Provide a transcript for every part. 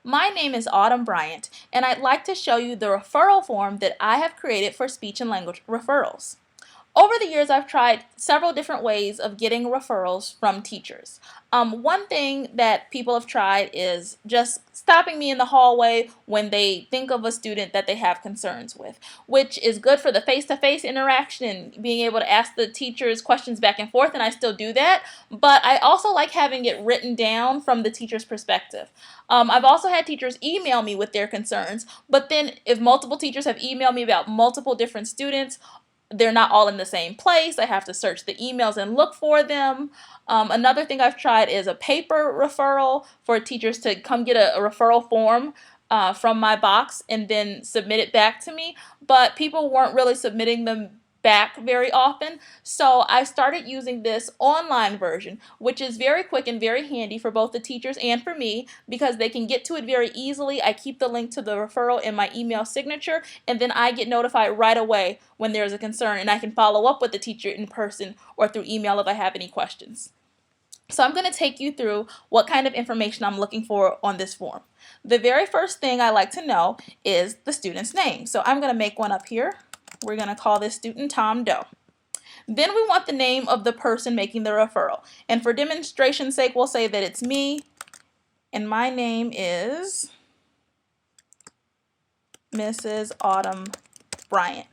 My name is Autumn Bryant, and I'd like to show you the referral form that I have created for speech and language referrals. Over the years, I've tried several different ways of getting referrals from teachers. One thing that people have tried is just stopping me in the hallway when they think of a student that they have concerns with, which is good for the face-to-face interaction and being able to ask the teachers questions back and forth, and I still do that, but I also like having it written down from the teacher's perspective. I've also had teachers email me with their concerns, but then if multiple teachers have emailed me about multiple different students, they're not all in the same place. I have to search the emails and look for them. Another thing I've tried is a paper referral for teachers to come get a referral form from my box and then submit it back to me, but people weren't really submitting them back very often, so I started using this online version, which is very quick and very handy for both the teachers and for me because they can get to it very easily. I keep the link to the referral in my email signature, and then I get notified right away when there's a concern, and I can follow up with the teacher in person or through email if I have any questions. So I'm going to take you through what kind of information I'm looking for on this form. The very first thing I like to know is the student's name, so I'm going to make one up here. We're going to call this student Tom Doe. Then we want the name of the person making the referral. And for demonstration's sake, we'll say that it's me, and my name is Mrs. Autumn Bryant.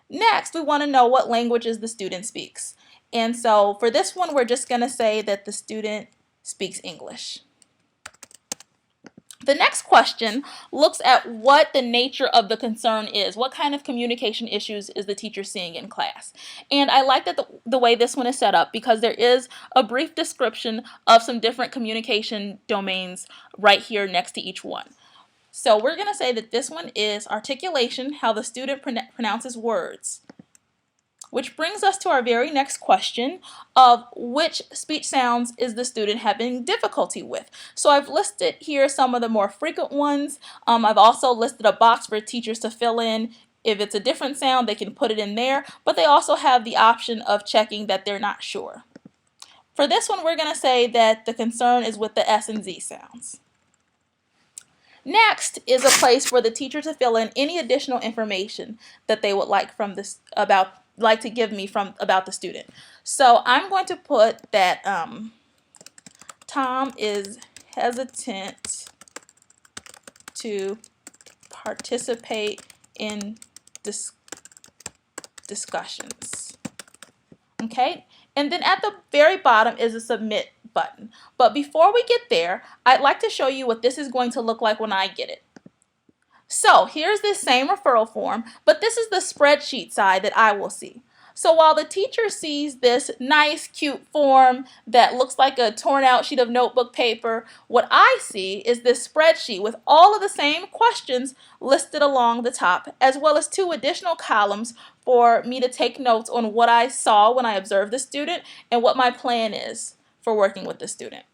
Next, we want to know what languages the student speaks. And so for this one, we're just going to say that the student speaks English. The next question looks at what the nature of the concern is. What kind of communication issues is the teacher seeing in class? And I like that the way this one is set up because there is a brief description of some different communication domains right here next to each one. So we're going to say that this one is articulation, how the student pronounces words. Which brings us to our very next question of which speech sounds is the student having difficulty with. So I've listed here some of the more frequent ones. I've also listed a box for teachers to fill in. If it's a different sound, they can put it in there, but they also have the option of checking that they're not sure. For this one, we're going to say that the concern is with the S and Z sounds. Next is a place for the teacher to fill in any additional information that they would like from this like to give me about the student. So I'm going to put that Tom is hesitant to participate in discussions. Okay, and then at the very bottom is a submit button. But before we get there, I'd like to show you what this is going to look like when I get it. So here's this same referral form, but this is the spreadsheet side that I will see. So while the teacher sees this nice, cute form that looks like a torn out sheet of notebook paper, what I see is this spreadsheet with all of the same questions listed along the top, as well as 2 additional columns for me to take notes on what I saw when I observed the student and what my plan is for working with the student.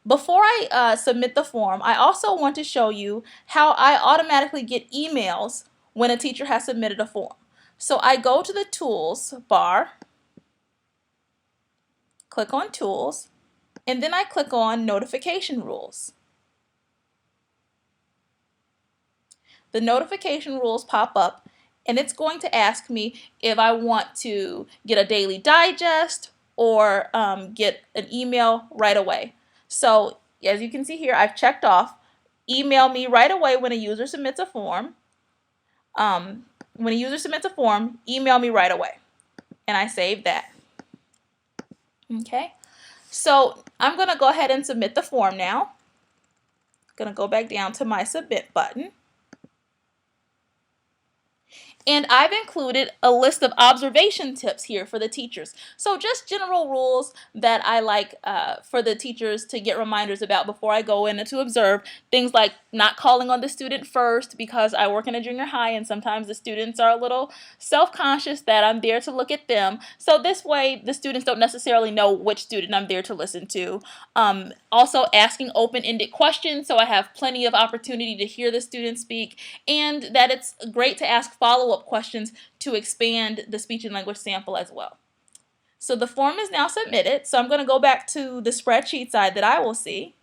Before I submit the form, I also want to show you how I automatically get emails when a teacher has submitted a form. So I go to the Tools bar, click on Tools, and then I click on Notification Rules. The notification rules pop up, and it's going to ask me if I want to get a daily digest or get an email right away. So as you can see here, I've checked off email me right away when a user submits a form. When a user submits a form, email me right away. And I save that. Okay, so I'm going to go ahead and submit the form now. I'm going to go back down to my submit button. And I've included a list of observation tips here for the teachers. So just general rules that I like for the teachers to get reminders about before I go in and to observe. Things like not calling on the student first because I work in a junior high and sometimes the students are a little self-conscious that I'm there to look at them. So this way the students don't necessarily know which student I'm there to listen to. Also asking open-ended questions so I have plenty of opportunity to hear the student speak, and that it's great to ask follow-up questions to expand the speech and language sample as well. So the form is now submitted, so I'm going to go back to the spreadsheet side that I will see,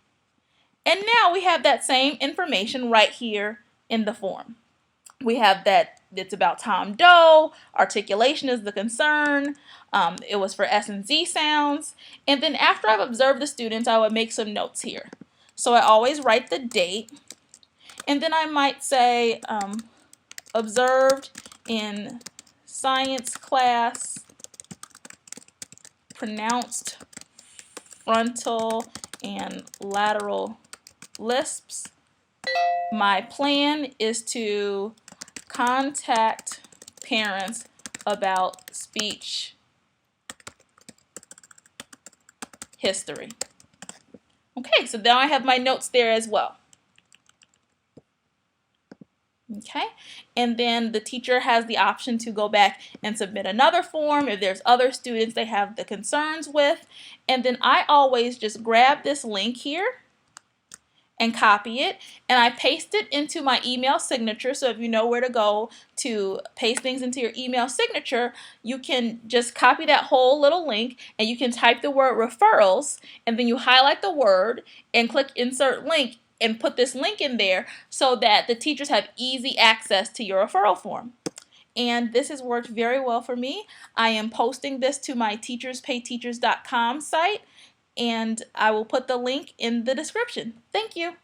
And now we have that same information right here in the form. We have that it's about Tom Doe, articulation is the concern, it was for S and Z sounds, and then after I've observed the students, I would make some notes here. So I always write the date, and then I might say observed in science class, pronounced frontal and lateral lisps. My plan is to contact parents about speech history. Okay, so now I have my notes there as well. Okay, and then the teacher has the option to go back and submit another form if there's other students they have the concerns with. And then I always just grab this link here and copy it, and I paste it into my email signature. So if you know where to go to paste things into your email signature, you can just copy that whole little link, and you can type the word referrals, and then you highlight the word and click insert link and put this link in there so that the teachers have easy access to your referral form. And this has worked very well for me. I am posting this to my teacherspayteachers.com site, and I will put the link in the description. Thank you.